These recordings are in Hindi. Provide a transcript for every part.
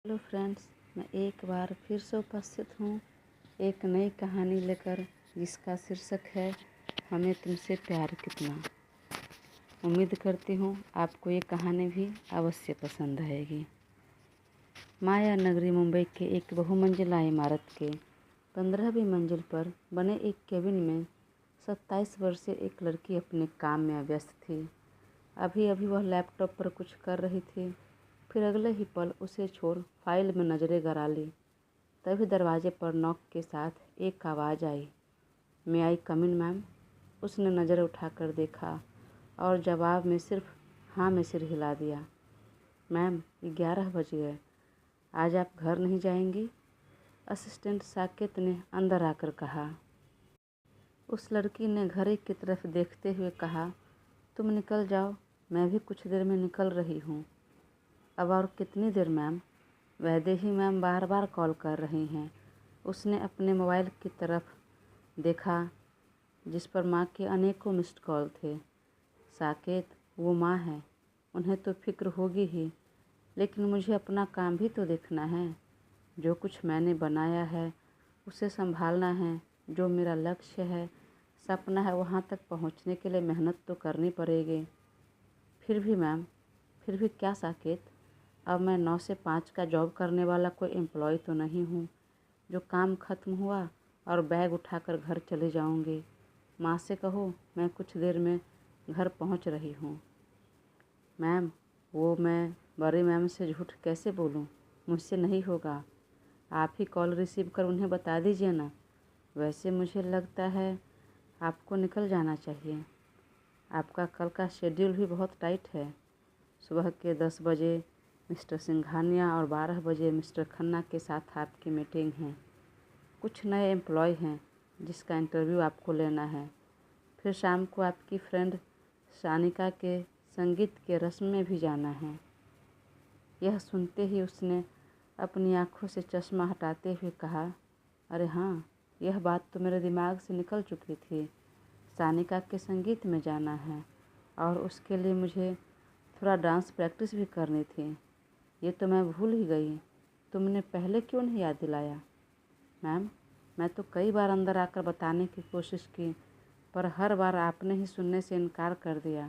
हेलो फ्रेंड्स, मैं एक बार फिर से उपस्थित हूँ एक नई कहानी लेकर, जिसका शीर्षक है हमें तुमसे प्यार कितना। उम्मीद करती हूँ आपको ये कहानी भी अवश्य पसंद आएगी। माया नगरी मुंबई के एक बहुमंजिला इमारत के 15वीं मंजिल पर बने एक केबिन में 27 वर्षीय एक लड़की अपने काम में व्यस्त थी। अभी अभी वह लैपटॉप पर कुछ कर रही थी, फिर अगले ही पल उसे छोड़ फाइल में नज़रें गड़ा ली। तभी दरवाजे पर नॉक के साथ एक आवाज़ आई, "मे आई कम इन मैम?" उसने नज़र उठाकर देखा और जवाब में सिर्फ हाँ में सिर हिला दिया। "मैम, 11 बज गए, आज आप घर नहीं जाएंगी?" असिस्टेंट साकेत ने अंदर आकर कहा। उस लड़की ने घड़ी की तरफ देखते हुए कहा, "तुम निकल जाओ, मैं भी कुछ देर में निकल रही हूँ।" "अब और कितनी देर मैम? वैदेही मैम बार बार कॉल कर रही हैं।" उसने अपने मोबाइल की तरफ देखा, जिस पर माँ के अनेकों मिस्ड कॉल थे। "साकेत, वो माँ है, उन्हें तो फिक्र होगी ही, लेकिन मुझे अपना काम भी तो देखना है। जो कुछ मैंने बनाया है उसे संभालना है। जो मेरा लक्ष्य है, सपना है, वहाँ तक पहुँचने के लिए मेहनत तो करनी पड़ेगी।" "फिर भी मैम।" "फिर भी क्या साकेत? अब मैं 9 से 5 का जॉब करने वाला कोई एम्प्लॉय तो नहीं हूँ, जो काम ख़त्म हुआ और बैग उठाकर घर चले जाऊँगी। माँ से कहो मैं कुछ देर में घर पहुँच रही हूँ।" "मैम, वो मैं बड़ी मैम से झूठ कैसे बोलूँ? मुझसे नहीं होगा। आप ही कॉल रिसीव कर उन्हें बता दीजिए ना। वैसे मुझे लगता है आपको निकल जाना चाहिए। आपका कल का शेड्यूल भी बहुत टाइट है। सुबह के 10 बजे मिस्टर सिंघानिया और 12 बजे मिस्टर खन्ना के साथ आपकी मीटिंग है। कुछ नए एम्प्लॉय हैं जिसका इंटरव्यू आपको लेना है। फिर शाम को आपकी फ्रेंड सानिका के संगीत के रस्म में भी जाना है।" यह सुनते ही उसने अपनी आंखों से चश्मा हटाते हुए कहा, "अरे हाँ, यह बात तो मेरे दिमाग से निकल चुकी थी। सानिका के संगीत में जाना है और उसके लिए मुझे थोड़ा डांस प्रैक्टिस भी करनी थी। ये तो मैं भूल ही गई। तुमने पहले क्यों नहीं याद दिलाया?" "मैम, मैं तो कई बार अंदर आकर बताने की कोशिश की, पर हर बार आपने ही सुनने से इनकार कर दिया।"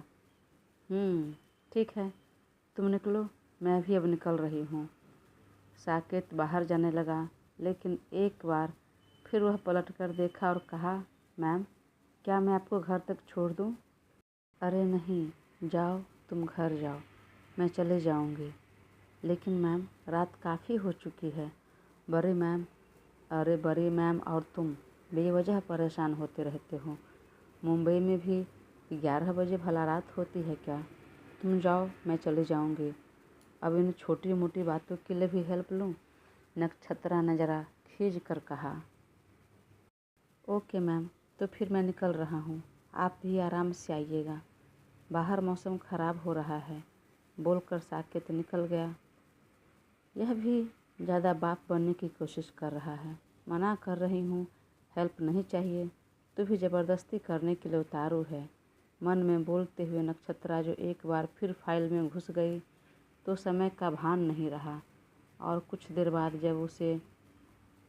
ठीक है, तुम निकलो, मैं भी अब निकल रही हूँ।" साकेत बाहर जाने लगा, लेकिन एक बार फिर वह पलट कर देखा और कहा, "मैम, क्या मैं आपको घर तक छोड़ दूँ?" "अरे नहीं, जाओ, तुम घर जाओ, मैं चले जाऊँगी। लेकिन मैम, रात काफ़ी हो चुकी है। बड़ी मैम, अरे बड़ी मैम और तुम बेवजह परेशान होते रहते हो। मुंबई में भी 11 बजे भला रात होती है क्या? तुम जाओ, मैं चली जाऊँगी। अब इन छोटी मोटी बातों के लिए भी हेल्प लूँ?" नक्षत्रा ने जरा खींच कर कहा। "ओके मैम, तो फिर मैं निकल रहा हूँ। आप भी आराम से आइएगा। बाहर मौसम ख़राब हो रहा है।" बोलकर साकेत निकल गया। यह भी ज़्यादा बाप बनने की कोशिश कर रहा है। मना कर रही हूँ, हेल्प नहीं चाहिए, तो भी ज़बरदस्ती करने के लिए उतारू है। मन में बोलते हुए नक्षत्रा जो एक बार फिर फाइल में घुस गई, तो समय का भान नहीं रहा। और कुछ देर बाद जब उसे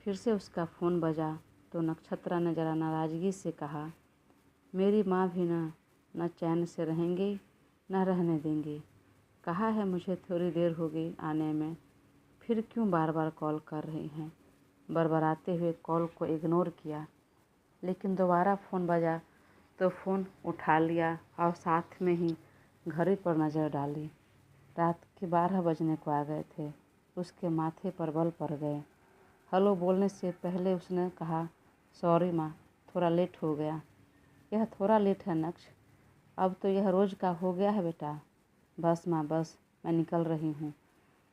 फिर से उसका फ़ोन बजा, तो नक्षत्रा ने ज़रा नाराज़गी से कहा, "मेरी माँ भी न चैन से रहेंगी न रहने देंगी। कहा है मुझे थोड़ी देर होगी आने में, फिर क्यों बार बार कॉल कर रही हैं?" बड़बड़ाते हुए कॉल को इग्नोर किया, लेकिन दोबारा फ़ोन बजा तो फ़ोन उठा लिया और साथ में ही घड़ी पर नज़र डाली। रात के 12 बजने को आ गए थे। उसके माथे पर बल पड़ गए। हेलो बोलने से पहले उसने कहा, "सॉरी माँ, थोड़ा लेट हो गया।" "यह थोड़ा लेट है नक्ष, अब तो यह रोज़ का हो गया है बेटा। बस माँ बस, मैं निकल रही हूँ।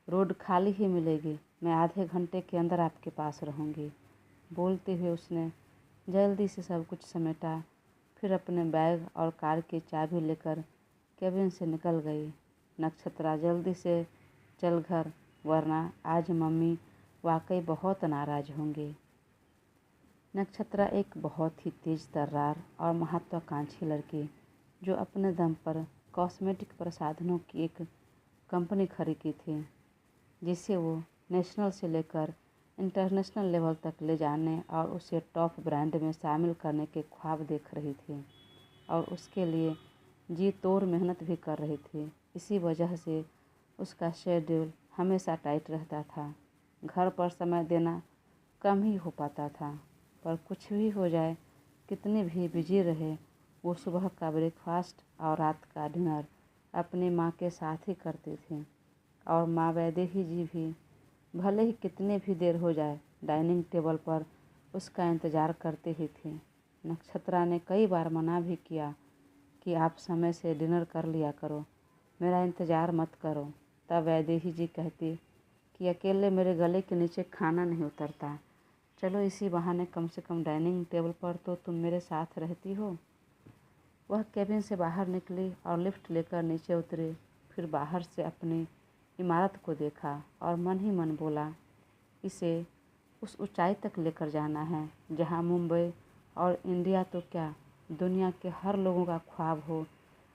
रोड खाली ही मिलेगी, मैं आधे घंटे के अंदर आपके पास रहूँगी।" बोलते हुए उसने जल्दी से सब कुछ समेटा, फिर अपने बैग और कार की चाबी लेकर केबिन से निकल गई। नक्षत्रा, जल्दी से चल घर, वरना आज मम्मी वाकई बहुत नाराज़ होंगी। नक्षत्रा एक बहुत ही तेज तर्रार और महत्वाकांक्षी लड़की, जो अपने दम पर कॉस्मेटिक प्रसाधनों की एक कंपनी खरीदी थी, जिसे वो नेशनल से लेकर इंटरनेशनल लेवल तक ले जाने और उसे टॉप ब्रांड में शामिल करने के ख्वाब देख रही थी और उसके लिए जी तोड़ मेहनत भी कर रही थी। इसी वजह से उसका शेड्यूल हमेशा टाइट रहता था। घर पर समय देना कम ही हो पाता था, पर कुछ भी हो जाए, कितनी भी बिजी रहे, वो सुबह का ब्रेकफास्ट और रात का डिनर अपनी माँ के साथ ही करती थी। और माँ वैदेही जी भी भले ही कितनी भी देर हो जाए, डाइनिंग टेबल पर उसका इंतज़ार करती ही थी। नक्षत्रा ने कई बार मना भी किया कि आप समय से डिनर कर लिया करो, मेरा इंतज़ार मत करो। तब वैदेही जी कहती कि अकेले मेरे गले के नीचे खाना नहीं उतरता, चलो इसी बहाने कम से कम डाइनिंग टेबल पर तो तुम मेरे साथ रहती हो। वह केबिन से बाहर निकली और लिफ्ट लेकर नीचे उतरी। फिर बाहर से अपनी इमारत को देखा और मन ही मन बोला, इसे उस ऊंचाई तक लेकर जाना है जहां मुंबई और इंडिया तो क्या, दुनिया के हर लोगों का ख्वाब हो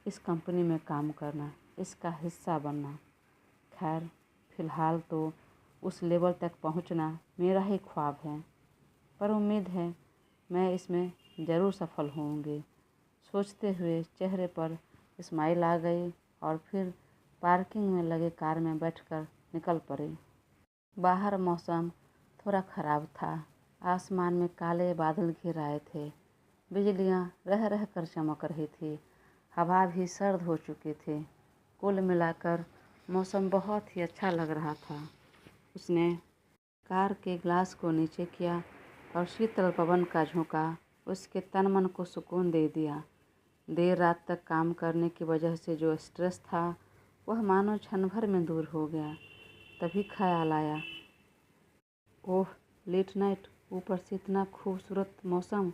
इस कंपनी में काम करना, इसका हिस्सा बनना। खैर, फ़िलहाल तो उस लेवल तक पहुंचना मेरा ही ख्वाब है, पर उम्मीद है मैं इसमें ज़रूर सफल होऊंगी। सोचते हुए चेहरे पर स्माइल आ गई और फिर पार्किंग में लगे कार में बैठकर निकल पड़ी। बाहर मौसम थोड़ा ख़राब था। आसमान में काले बादल घिर आए थे। बिजलियां रह रह कर चमक रही थी। हवा भी सर्द हो चुकी थी। कुल मिलाकर मौसम बहुत ही अच्छा लग रहा था। उसने कार के ग्लास को नीचे किया और शीतल पवन का झोंका उसके तन मन को सुकून दे दिया। देर रात तक काम करने की वजह से जो स्ट्रेस था वह मानो क्षण भर में दूर हो गया। तभी ख्याल आया, ओह लेट नाइट, ऊपर से इतना खूबसूरत मौसम,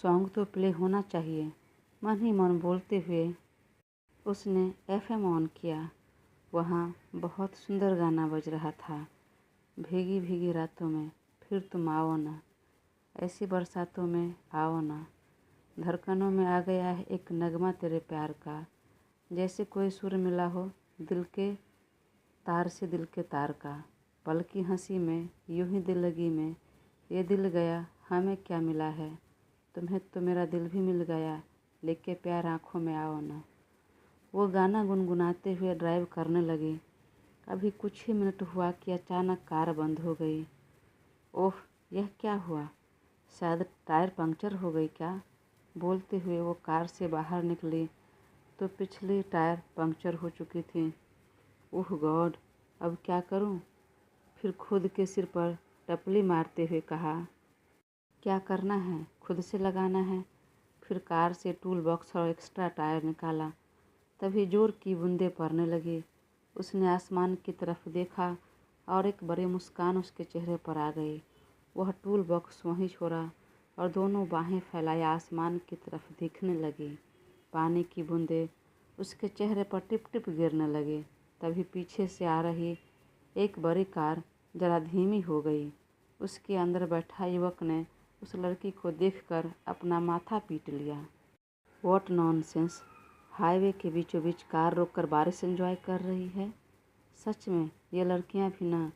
सॉन्ग तो प्ले होना चाहिए। मन ही मन बोलते हुए उसने एफएम ऑन किया। वहाँ बहुत सुंदर गाना बज रहा था, भीगी भीगी रातों में फिर तुम आओ ना, ऐसी बरसातों में आओ ना, धड़कनों में आ गया है एक नगमा तेरे प्यार का, जैसे कोई सुर मिला हो दिल के तार से दिल के तार का, पल की हंसी में यूं ही दिल लगी में, ये दिल गया हमें क्या मिला है, तुम्हें तो मेरा दिल भी मिल गया, लेके प्यार आँखों में आओ ना। वो गाना गुनगुनाते हुए ड्राइव करने लगी। अभी कुछ ही मिनट हुआ कि अचानक कार बंद हो गई। ओह, यह क्या हुआ? शायद टायर पंक्चर हो गई क्या? बोलते हुए वो कार से बाहर निकली तो पिछली टायर पंक्चर हो चुकी थी। ओह गॉड, अब क्या करूं? फिर खुद के सिर पर टपली मारते हुए कहा, क्या करना है, खुद से लगाना है। फिर कार से टूल बॉक्स और एक्स्ट्रा टायर निकाला। तभी जोर की बूंदें पड़ने लगी। उसने आसमान की तरफ देखा और एक बड़ी मुस्कान उसके चेहरे पर आ गई। वह टूल बॉक्स वहीं छोड़ा और दोनों बाहें फैलाए आसमान की तरफ देखने लगी। पानी की बूंदें उसके चेहरे पर टिप टिप गिरने लगी। तभी पीछे से आ रही एक बड़ी कार जरा धीमी हो गई। उसके अंदर बैठा युवक ने उस लड़की को देखकर अपना माथा पीट लिया। व्हाट नॉनसेंस, हाईवे के बीचों बीच कार रोककर बारिश एंजॉय कर रही है। सच में ये लड़कियां भी ना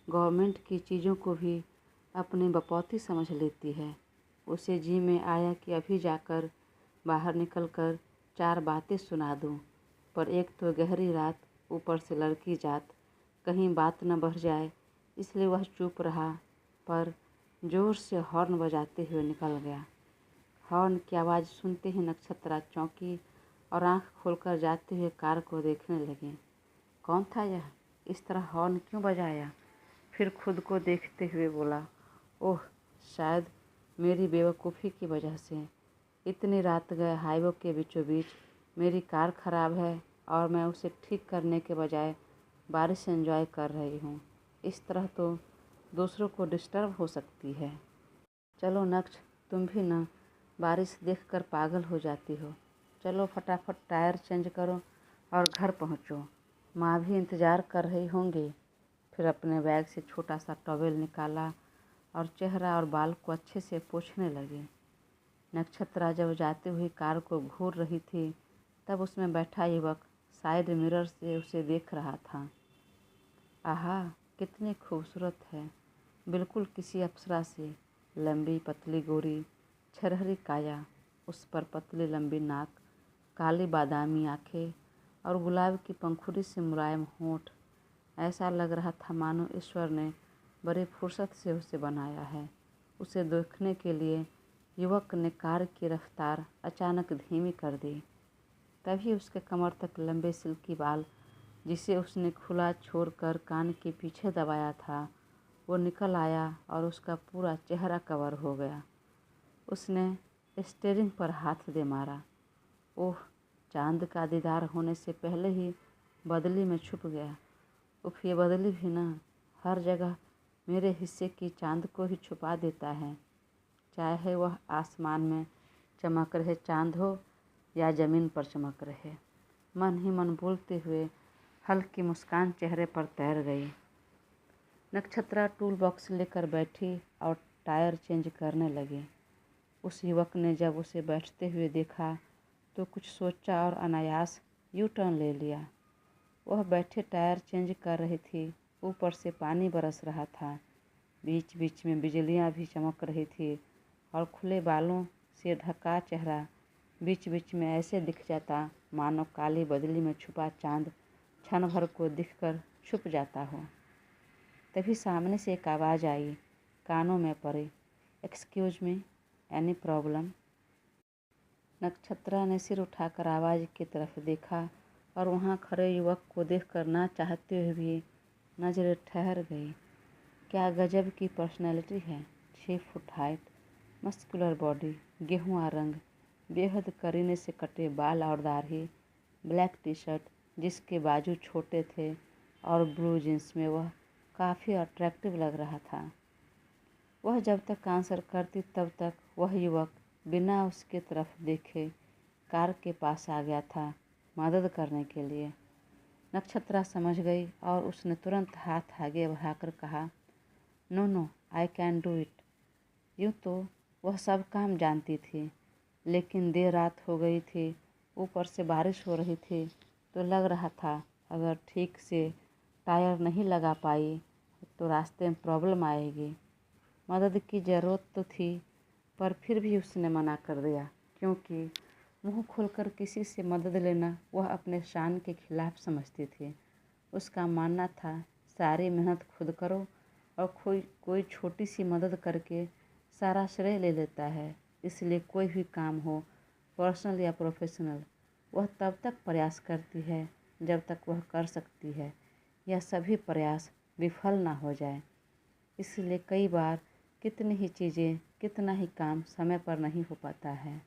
गवर्नमेंट की चीज़ों को भी अपनी बपौती समझ लेती है। उसे जी में आया कि अभी जाकर बाहर निकलकर चार बातें सुना दूं, पर एक तो गहरी रात, ऊपर से लड़की जात, कहीं बात न बढ़ जाए, इसलिए वह चुप रहा, पर जोर से हॉर्न बजाते हुए निकल गया। हॉर्न की आवाज़ सुनते ही नक्षत्रा चौंकी और आंख खोलकर जाते हुए कार को देखने लगी। कौन था यह? इस तरह हॉर्न क्यों बजाया? फिर खुद को देखते हुए बोला, ओह, शायद मेरी बेवकूफ़ी की वजह से। इतनी रात गए हाईवे के बीचों बीच मेरी कार खराब है और मैं उसे ठीक करने के बजाय बारिश एंजॉय कर रही हूँ। इस तरह तो दूसरों को डिस्टर्ब हो सकती है। चलो नक्ष, तुम भी ना बारिश देखकर पागल हो जाती हो। चलो फटाफट टायर चेंज करो और घर पहुँचो, माँ भी इंतज़ार कर रही होंगी। फिर अपने बैग से छोटा सा टॉवेल निकाला और चेहरा और बाल को अच्छे से पोंछने लगी। नक्षत्रा जब जाते हुए कार को घूर रही थी तब उसमें बैठा युवक साइड मिरर से उसे देख रहा था। आहा, कितनी खूबसूरत है, बिल्कुल किसी अप्सरा से। लंबी पतली गोरी छरहरी काया, उस पर पतली लंबी नाक, काली बादामी आंखें और गुलाब की पंखुड़ी से मुलायम होंठ। ऐसा लग रहा था मानो ईश्वर ने बड़ी फुर्सत से उसे बनाया है। उसे देखने के लिए युवक ने कार की रफ्तार अचानक धीमी कर दी। तभी उसके कमर तक लंबे सिल्की बाल, जिसे उसने खुला छोड़कर कान के पीछे दबाया था, वो निकल आया और उसका पूरा चेहरा कवर हो गया। उसने स्टीयरिंग पर हाथ दे मारा। ओह, चांद का दीदार होने से पहले ही बदली में छुप गया। उफ, ये बदली भी ना हर जगह मेरे हिस्से की चांद को ही छुपा देता है, चाहे वह आसमान में चमक रहे चांद हो या ज़मीन पर चमक रहे। मन ही मन बोलते हुए हल्की मुस्कान चेहरे पर तैर गई। नक्षत्रा टूल बॉक्स लेकर बैठी और टायर चेंज करने लगी। उस युवक ने जब उसे बैठते हुए देखा तो कुछ सोचा और अनायास यू टर्न ले लिया। वह बैठे टायर चेंज कर रही थी। ऊपर से पानी बरस रहा था, बीच बीच में बिजलियां भी चमक रही थी और खुले बालों से ढका चेहरा बीच बीच में ऐसे दिख जाता मानो काली बदली में छुपा चांद क्षण भर को दिखकर छुप जाता हो। तभी सामने से एक आवाज़ आई, कानों में पड़ी, एक्सक्यूज मी, एनी प्रॉब्लम? नक्षत्रा ने सिर उठाकर आवाज़ की तरफ देखा और वहाँ खड़े युवक को देखकर ना चाहते हुए भी नजरें ठहर गई। क्या गजब की पर्सनैलिटी है। 6 फुट हाइट, मस्कुलर बॉडी, गेहुआ रंग, बेहद करीने से कटे बाल और दाढ़ी, ब्लैक टी शर्ट जिसके बाजू छोटे थे और ब्लू जींस में वह काफ़ी अट्रैक्टिव लग रहा था। वह जब तक आंसर करती तब तक वह युवक बिना उसके तरफ देखे कार के पास आ गया था मदद करने के लिए। नक्षत्रा समझ गई और उसने तुरंत हाथ आगे बढ़ाकर कहा, no no, I can do it. यूँ तो वह सब काम जानती थी, लेकिन देर रात हो गई थी, ऊपर से बारिश हो रही थी, तो लग रहा था अगर ठीक से टायर नहीं लगा पाई तो रास्ते में प्रॉब्लम आएगी। मदद की ज़रूरत तो थी, पर फिर भी उसने मना कर दिया, क्योंकि मुंह खोलकर किसी से मदद लेना वह अपने शान के खिलाफ समझती थी। उसका मानना था सारी मेहनत खुद करो और कोई छोटी सी मदद करके सारा श्रेय ले लेता है। इसलिए कोई भी काम हो, पर्सनल या प्रोफेशनल, वह तब तक प्रयास करती है जब तक वह कर सकती है या सभी प्रयास विफल ना हो जाए। इसलिए कई बार कितनी ही चीज़ें, कितना ही काम समय पर नहीं हो पाता है।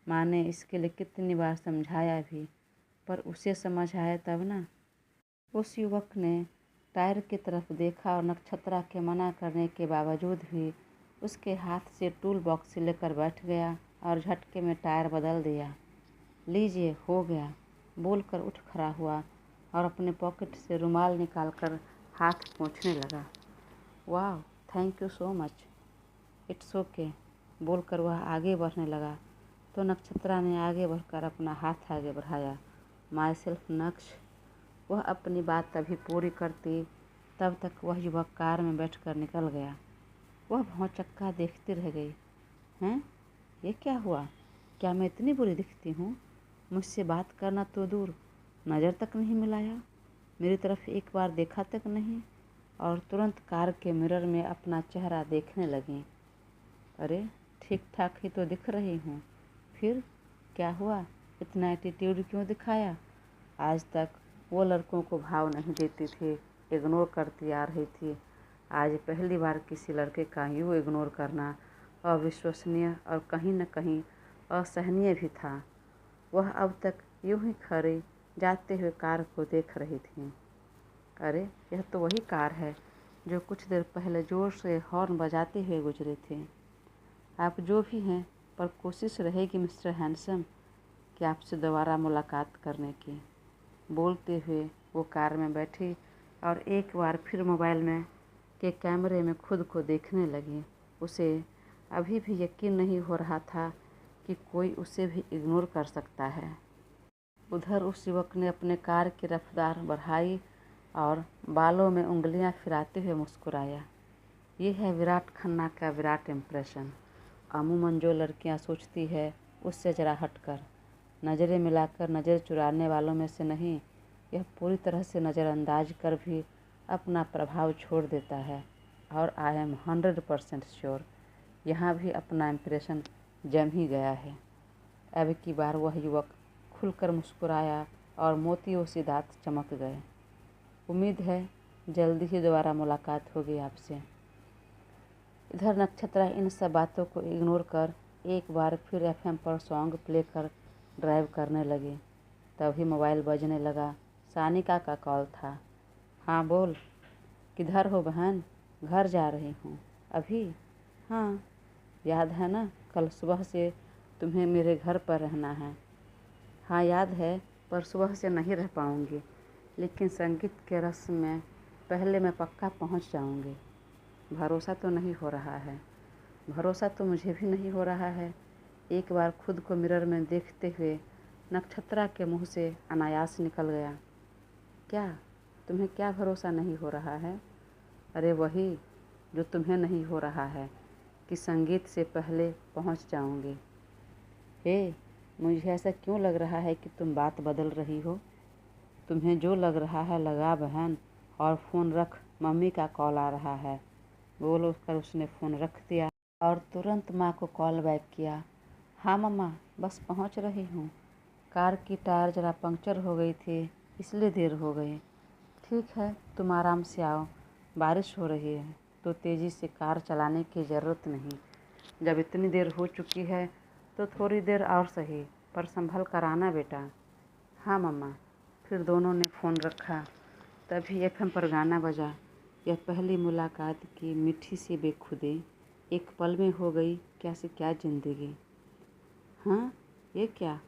माँ ने इसके लिए कितनी बार समझाया भी, पर उसे समझ आया तब ना। उस युवक ने टायर की तरफ देखा और नक्षत्रा के मना करने के बावजूद भी उसके हाथ से टूल बॉक्स लेकर बैठ गया और झटके में टायर बदल दिया। लीजिए, हो गया, बोलकर उठ खड़ा हुआ और अपने पॉकेट से रुमाल निकालकर हाथ पोंछने लगा। वाह, thank you so much, it's okay, बोलकर वह आगे बढ़ने लगा तो नक्षत्रा ने आगे बढ़कर अपना हाथ आगे बढ़ाया। माई सेल्फ नक्श। वह अपनी बात तभी पूरी करती तब तक वह युवक कार में बैठकर निकल गया। वह भौंचक्का देखती रह गई। हैं, ये क्या हुआ? क्या मैं इतनी बुरी दिखती हूँ? मुझसे बात करना तो दूर, नज़र तक नहीं मिलाया, मेरी तरफ एक बार देखा तक नहीं, और तुरंत कार के मिरर में अपना चेहरा देखने लगी। अरे, ठीक ठाक ही तो दिख रही हूँ, फिर क्या हुआ? इतना एटीट्यूड क्यों दिखाया? आज तक वो लड़कों को भाव नहीं देती थी, इग्नोर करती आ रही थी। आज पहली बार किसी लड़के का यूँ इग्नोर करना अविश्वसनीय और कहीं न कहीं असहनीय भी था। वह अब तक यूँ ही खड़ी जाते हुए कार को देख रही थी। अरे, यह तो वही कार है जो कुछ देर पहले ज़ोर से हॉर्न बजाते हुए गुजरी थी। आप जो भी हैं, पर कोशिश रहेगी मिस्टर हैंडसम कि आपसे दोबारा मुलाकात करने की। बोलते हुए वो कार में बैठी और एक बार फिर मोबाइल में के कैमरे में खुद को देखने लगी। उसे अभी भी यकीन नहीं हो रहा था कि कोई उसे भी इग्नोर कर सकता है। उधर उस युवक ने अपने कार की रफ्तार बढ़ाई और बालों में उंगलियां फिराते हुए मुस्कुराया। ये है विराट खन्ना का विराट इम्प्रेशन। अमूमन जो लड़कियां सोचती है उससे ज़रा हटकर, नज़रें मिलाकर नज़र चुराने वालों में से नहीं, यह पूरी तरह से नज़रअंदाज कर भी अपना प्रभाव छोड़ देता है। और आई एम 100% श्योर यहाँ भी अपना इम्प्रेशन जम ही गया है। अब की बार वह युवक खुलकर मुस्कुराया और मोतियों से दांत चमक गए। उम्मीद है जल्दी ही दोबारा मुलाकात होगी आपसे। इधर नक्षत्रा इन सब बातों को इग्नोर कर एक बार फिर एफएम पर सॉन्ग प्ले कर ड्राइव करने लगी। तभी मोबाइल बजने लगा। सानिका का कॉल था। हाँ बोल, किधर हो बहन? घर जा रही हूँ। अभी? हाँ, याद है ना कल सुबह से तुम्हें मेरे घर पर रहना है। हाँ याद है, पर सुबह से नहीं रह पाऊँगी, लेकिन संगीत के रस में पहले मैं पक्का पहुँच जाऊँगी। भरोसा तो नहीं हो रहा है। भरोसा तो मुझे भी नहीं हो रहा है। एक बार खुद को मिरर में देखते हुए नक्षत्रा के मुंह से अनायास निकल गया। क्या? तुम्हें क्या भरोसा नहीं हो रहा है? अरे वही जो तुम्हें नहीं हो रहा है कि संगीत से पहले पहुंच जाऊंगी। हे, मुझे ऐसा क्यों लग रहा है कि तुम बात बदल रही हो? तुम्हें जो लग रहा है लगा बहन, और फ़ोन रख, मम्मी का कॉल आ रहा है। बोल कर उसने फ़ोन रख दिया और तुरंत माँ को कॉल बैक किया। हाँ मम्मा, बस पहुँच रही हूँ। कार की टायर ज़रा पंक्चर हो गई थी, इसलिए देर हो गई। ठीक है, तुम आराम से आओ। बारिश हो रही है तो तेज़ी से कार चलाने की ज़रूरत नहीं। जब इतनी देर हो चुकी है तो थोड़ी देर और सही, पर संभल कर आना बेटा। हाँ मम्मा। फिर दोनों ने फ़ोन रखा। तभी एफएम पर गाना बजा। यह पहली मुलाकात की मीठी सी बेखुदी, एक पल में हो गई क्या से क्या ज़िंदगी। हाँ, ये क्या?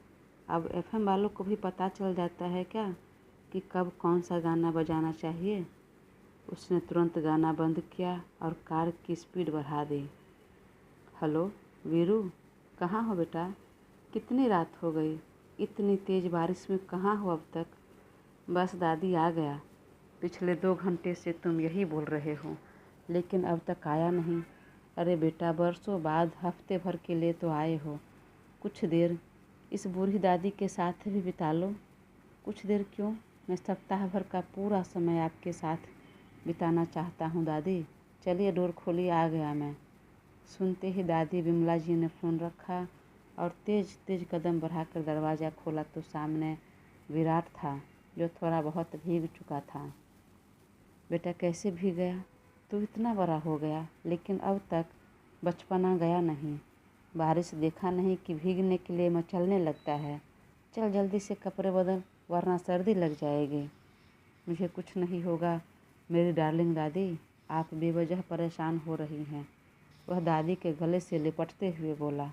अब एफएम वालों को भी पता चल जाता है क्या कि कब कौन सा गाना बजाना चाहिए? उसने तुरंत गाना बंद किया और कार की स्पीड बढ़ा दी। हेलो वीरू, कहाँ हो बेटा? कितनी रात हो गई? इतनी तेज़ बारिश में कहाँ हो अब तक? बस दादी आ गया। पिछले 2 घंटे से तुम यही बोल रहे हो, लेकिन अब तक आया नहीं। अरे बेटा, बरसों बाद हफ्ते भर के लिए तो आए हो। कुछ देर इस बूढ़ी दादी के साथ भी बिता लो। कुछ देर क्यों, मैं सप्ताह भर का पूरा समय आपके साथ बिताना चाहता हूँ दादी। चलिए डोर खोलिए, आ गया मैं। सुनते ही दादी विमला जी ने फ़ोन रखा और तेज़ तेज़ कदम बढ़ाकर दरवाज़ा खोला तो सामने विराट था, जो थोड़ा बहुत भीग चुका था। बेटा कैसे भीग गया? तू इतना बड़ा हो गया लेकिन अब तक बचपना गया नहीं। बारिश देखा नहीं कि भीगने के लिए मचलने लगता है। चल जल्दी से कपड़े बदल, वरना सर्दी लग जाएगी। मुझे कुछ नहीं होगा मेरी डार्लिंग दादी, आप बेवजह परेशान हो रही हैं। वह दादी के गले से लिपटते हुए बोला।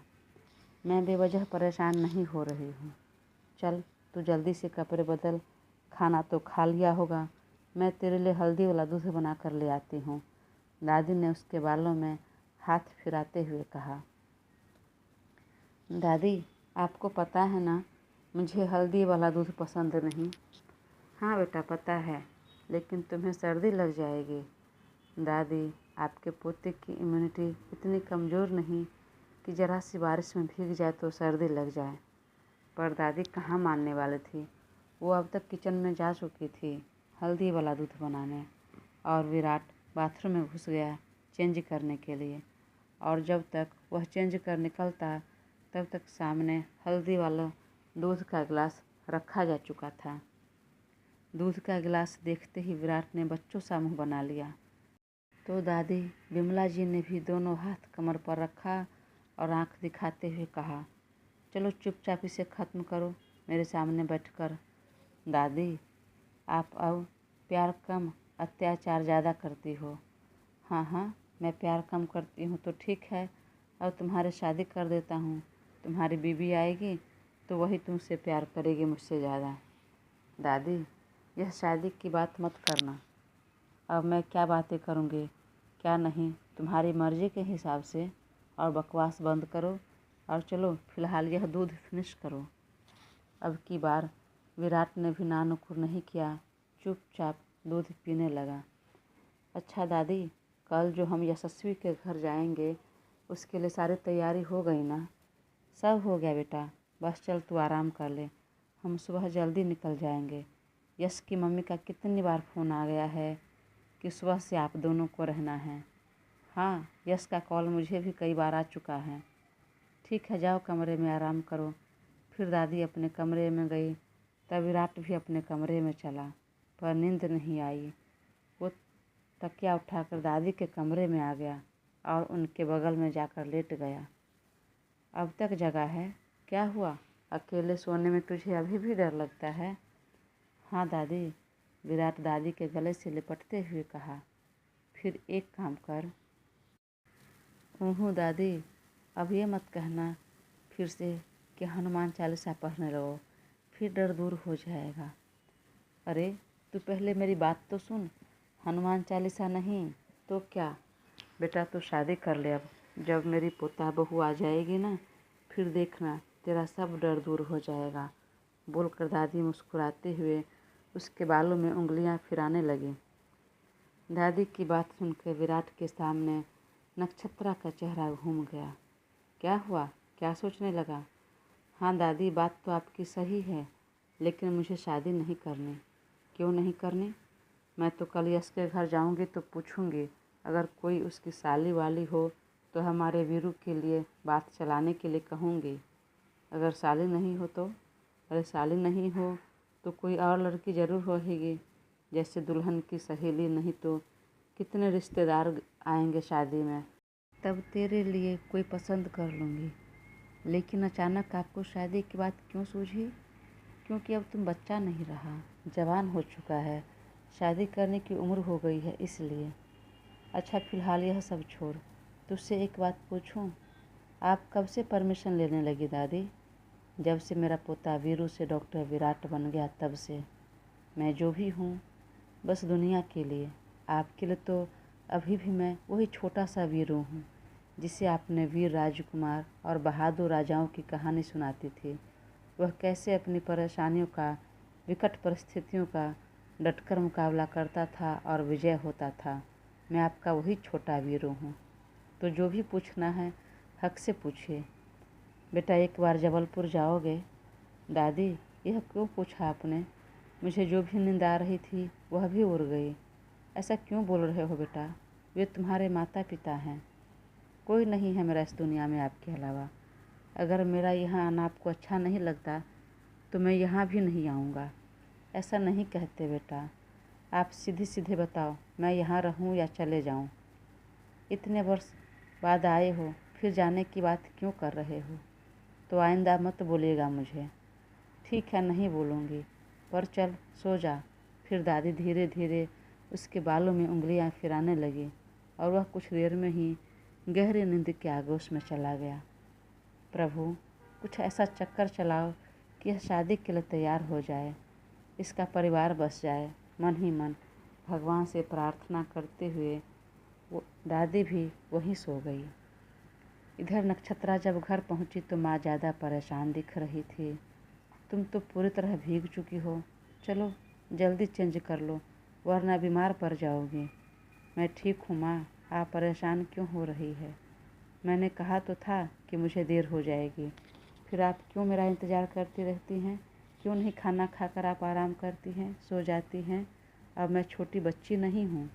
मैं बेवजह परेशान नहीं हो रही हूँ। चल तू जल्दी से कपड़े बदल, खाना तो खा लिया होगा। मैं तेरे लिए हल्दी वाला दूध बना कर ले आती हूँ। दादी ने उसके बालों में हाथ फिराते हुए कहा। दादी, आपको पता है ना, मुझे हल्दी वाला दूध पसंद नहीं। हाँ बेटा पता है, लेकिन तुम्हें सर्दी लग जाएगी। दादी, आपके पोते की इम्यूनिटी इतनी कमज़ोर नहीं कि ज़रा सी बारिश में भीग जाए तो सर्दी लग जाए। पर दादी कहाँ मानने वाली थी। वो अब तक किचन में जा चुकी थी हल्दी वाला दूध बनाने, और विराट बाथरूम में घुस गया चेंज करने के लिए। और जब तक वह चेंज कर निकलता तब तक सामने हल्दी वाला दूध का गिलास रखा जा चुका था। दूध का गिलास देखते ही विराट ने बच्चों सा मुँह बना लिया। तो दादी विमला जी ने भी दोनों हाथ कमर पर रखा और आंख दिखाते हुए कहा, चलो चुपचाप इसे ख़त्म करो मेरे सामने बैठकर। दादी, आप अब प्यार कम अत्याचार ज़्यादा करती हो। हाँ हाँ, मैं प्यार कम करती हूँ तो ठीक है, अब तुम्हारी शादी कर देता हूँ। तुम्हारी बीवी आएगी तो वही तुमसे प्यार करेगी मुझसे ज़्यादा। दादी, यह शादी की बात मत करना। अब मैं क्या बातें करूँगी क्या नहीं, तुम्हारी मर्ज़ी के हिसाब से। और बकवास बंद करो और चलो फ़िलहाल यह दूध फिनिश करो। अब की बार विराट ने भी नानुकुर नहीं किया, चुपचाप दूध पीने लगा। अच्छा दादी, कल जो हम यशस्वी के घर जाएंगे उसके लिए सारी तैयारी हो गई ना? सब हो गया बेटा, बस चल तू आराम कर ले, हम सुबह जल्दी निकल जाएंगे। यश की मम्मी का कितनी बार फ़ोन आ गया है कि सुबह से आप दोनों को रहना है। हाँ, यश का कॉल मुझे भी कई बार आ चुका है। ठीक है, जाओ कमरे में आराम करो। फिर दादी अपने कमरे में गई। तब विराट भी अपने कमरे में चला, पर नींद नहीं आई। वो तकिया उठाकर दादी के कमरे में आ गया और उनके बगल में जाकर लेट गया। अब तक जगा है? क्या हुआ? अकेले सोने में तुझे अभी भी डर लगता है? हाँ दादी, विराट दादी के गले से लिपटते हुए कहा। फिर एक काम कर। हूँ दादी, अब ये मत कहना फिर से कि हनुमान चालीसा पढ़ने लगो, फिर डर दूर हो जाएगा। अरे तू पहले मेरी बात तो सुन। हनुमान चालीसा नहीं तो क्या? बेटा तू शादी कर ले अब। जब मेरी पोता बहू आ जाएगी ना, फिर देखना तेरा सब डर दूर हो जाएगा, बोलकर दादी मुस्कुराते हुए उसके बालों में उंगलियां फिराने लगी। दादी की बात सुनकर विराट के सामने नक्षत्रा का चेहरा घूम गया। क्या हुआ? क्या सोचने लगा? हाँ दादी, बात तो आपकी सही है, लेकिन मुझे शादी नहीं करनी। क्यों नहीं करनी? मैं तो कल यश के घर जाऊंगी तो पूछूंगी, अगर कोई उसकी साली वाली हो तो हमारे वीरू के लिए बात चलाने के लिए कहूँगी। अगर साली नहीं हो तो? अरे साली नहीं हो तो कोई और लड़की ज़रूर होगी, जैसे दुल्हन की सहेली, नहीं तो कितने रिश्तेदार आएंगे शादी में। तब तेरे लिए कोई पसंद कर लूँगी। लेकिन अचानक आपको शादी की बात क्यों सूझी? क्योंकि अब तुम बच्चा नहीं रहा, जवान हो चुका है, शादी करने की उम्र हो गई है, इसलिए। अच्छा फ़िलहाल यह सब छोड़, तुझसे एक बात पूछूं? आप कब से परमिशन लेने लगी दादी? जब से मेरा पोता वीरू से डॉक्टर विराट बन गया तब से। मैं जो भी हूँ बस दुनिया के लिए, आपके लिए तो अभी भी मैं वही छोटा सा वीरू हूँ जिसे आपने वीर राजकुमार और बहादुर राजाओं की कहानी सुनाती थी। वह कैसे अपनी परेशानियों का, विकट परिस्थितियों का डटकर मुकाबला करता था और विजय होता था। मैं आपका वही छोटा वीरू हूँ। तो जो भी पूछना है हक से पूछिए। बेटा एक बार जबलपुर जाओगे? दादी, यह क्यों पूछा आपने? मुझे जो भी नींद आ रही थी वह भी उड़ गई। ऐसा क्यों बोल रहे हो बेटा? वे तुम्हारे माता पिता हैं। कोई नहीं है मेरा इस दुनिया में आपके अलावा। अगर मेरा यहाँ आना आपको अच्छा नहीं लगता तो मैं यहाँ भी नहीं आऊँगा। ऐसा नहीं कहते बेटा, आप सीधे सीधे बताओ, मैं यहाँ रहूँ या चले जाऊँ? इतने वर्ष बाद आए हो, फिर जाने की बात क्यों कर रहे हो? तो आइंदा मत बोलिएगा मुझे। ठीक है, नहीं बोलूँगी, पर चल सो जा। फिर दादी धीरे धीरे उसके बालों में उंगलियां फिराने लगी और वह कुछ देर में ही गहरी नींद के आगोश में चला गया। प्रभु, कुछ ऐसा चक्कर चलाओ कि यह शादी के लिए तैयार हो जाए, इसका परिवार बस जाए। मन ही मन भगवान से प्रार्थना करते हुए वो दादी भी वहीं सो गई। इधर नक्षत्रा जब घर पहुंची तो माँ ज़्यादा परेशान दिख रही थी। तुम तो पूरी तरह भीग चुकी हो, चलो जल्दी चेंज कर लो, वरना बीमार पड़ जाओगी। मैं ठीक हूँ माँ, आप परेशान क्यों हो रही है? मैंने कहा तो था कि मुझे देर हो जाएगी, फिर आप क्यों मेरा इंतज़ार करती रहती हैं? क्यों नहीं खाना खाकर आप आराम करती हैं, सो जाती हैं? अब मैं छोटी बच्ची नहीं हूँ।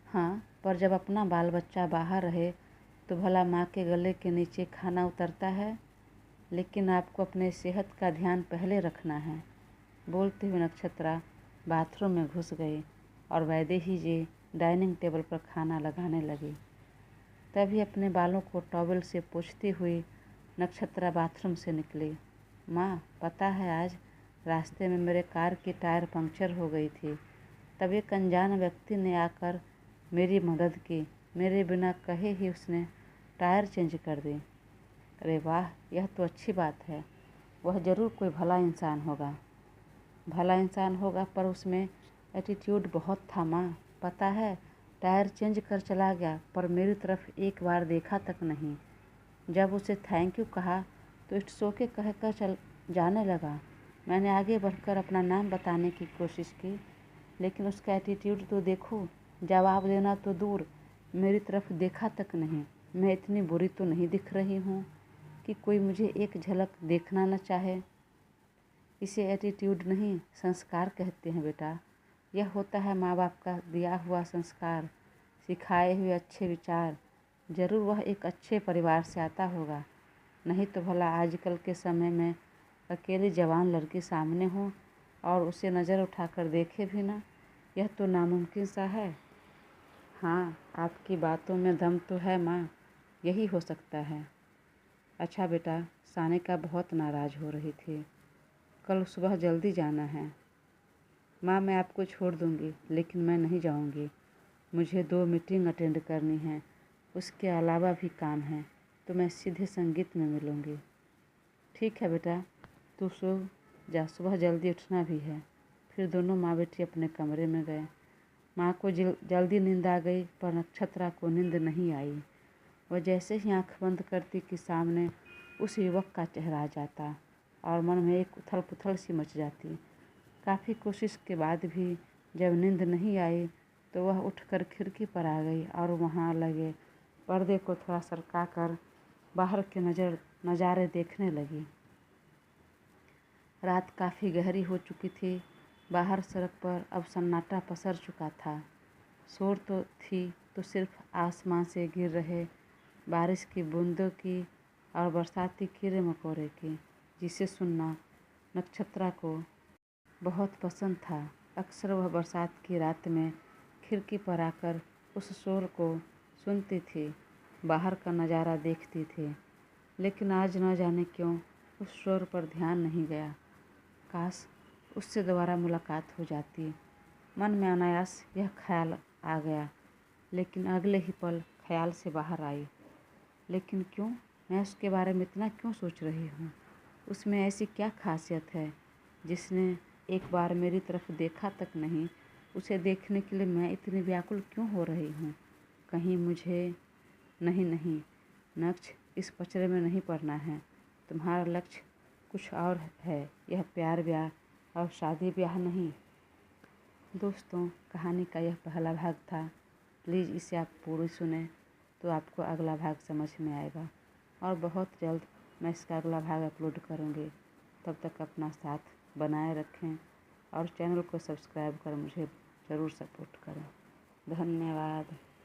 हाँ, पर जब अपना बाल बच्चा बाहर रहे तो भला माँ के गले के नीचे खाना उतरता है? लेकिन आपको अपने सेहत का ध्यान पहले रखना है। बोलते हुए नक्षत्रा बाथरूम में घुस गई और वैदेही जी डाइनिंग टेबल पर खाना लगाने लगी। तभी अपने बालों को टॉवल से पोंछती हुई नक्षत्रा बाथरूम से निकली। माँ, पता है आज रास्ते में मेरे कार की टायर पंक्चर हो गई थी, तब एक अनजान व्यक्ति ने आकर मेरी मदद की। मेरे बिना कहे ही उसने टायर चेंज कर दी। अरे वाह, यह तो अच्छी बात है। वह ज़रूर कोई भला इंसान होगा। भला इंसान होगा पर उसमें एटीट्यूड बहुत था माँ। पता है, टायर चेंज कर चला गया पर मेरी तरफ एक बार देखा तक नहीं। जब उसे थैंक यू कहा तो इट्स ओके कहकर चल जाने लगा। मैंने आगे बढ़कर अपना नाम बताने की कोशिश की, लेकिन उसका एटीट्यूड तो देखो, जवाब देना तो दूर, मेरी तरफ देखा तक नहीं। मैं इतनी बुरी तो नहीं दिख रही हूँ कि कोई मुझे एक झलक देखना न चाहे। इसे एटीट्यूड नहीं, संस्कार कहते हैं बेटा। यह होता है माँ बाप का दिया हुआ संस्कार, सिखाए हुए अच्छे विचार। ज़रूर वह एक अच्छे परिवार से आता होगा, नहीं तो भला आजकल के समय में अकेली जवान लड़की सामने हो और उसे नज़र उठाकर देखे भी ना, यह तो नामुमकिन सा है। हाँ, आपकी बातों में दम तो है माँ, यही हो सकता है। अच्छा बेटा, सानिका बहुत नाराज़ हो रही थी। कल सुबह जल्दी जाना है। माँ, मैं आपको छोड़ दूँगी, लेकिन मैं नहीं जाऊँगी। मुझे 2 मीटिंग अटेंड करनी है, उसके अलावा भी काम है, तो मैं सीधे संगीत में मिलूँगी। ठीक है बेटा, तू सो जा, सुबह जल्दी उठना भी है। फिर दोनों माँ बेटी अपने कमरे में गए। माँ को जल्दी नींद आ गई, पर नक्षत्रा को नींद नहीं आई। वह जैसे ही आँख बंद करती कि सामने उस युवक का चेहरा आ जाता और मन में एक उथल पुथल सी मच जाती। काफ़ी कोशिश के बाद भी जब नींद नहीं आई तो वह उठकर खिड़की पर आ गई और वहाँ लगे पर्दे को थोड़ा सरका कर बाहर के नज़ारे देखने लगी। रात काफ़ी गहरी हो चुकी थी। बाहर सड़क पर अब सन्नाटा पसर चुका था। शोर तो थी तो सिर्फ आसमान से गिर रहे बारिश की बूंदों की और बरसाती कीड़े मकोड़े की, जिसे सुनना नक्षत्रा को बहुत पसंद था। अक्सर वह बरसात की रात में खिड़की पर आकर उस शोर को सुनती थी, बाहर का नज़ारा देखती थी। लेकिन आज न जाने क्यों उस शोर पर ध्यान नहीं गया। काश उससे दोबारा मुलाकात हो जाती। मन में अनायास यह ख्याल आ गया, लेकिन अगले ही पल ख्याल से बाहर आई। लेकिन क्यों? मैं उसके बारे में इतना क्यों सोच रही हूँ? उसमें ऐसी क्या खासियत है जिसने एक बार मेरी तरफ देखा तक नहीं? उसे देखने के लिए मैं इतनी व्याकुल क्यों हो रही हूँ? कहीं मुझे नहीं, नक्ष, इस पचड़े में नहीं पड़ना है। तुम्हारा लक्ष्य कुछ और है। यह प्यार ब्याह और शादी ब्याह नहीं। दोस्तों, कहानी का यह पहला भाग था। प्लीज़ इसे आप पूरी सुने तो आपको अगला भाग समझ में आएगा, और बहुत जल्द मैं इसका अगला भाग अपलोड करूँगी। तब तक अपना साथ बनाए रखें और चैनल को सब्सक्राइब कर मुझे ज़रूर सपोर्ट करें। धन्यवाद।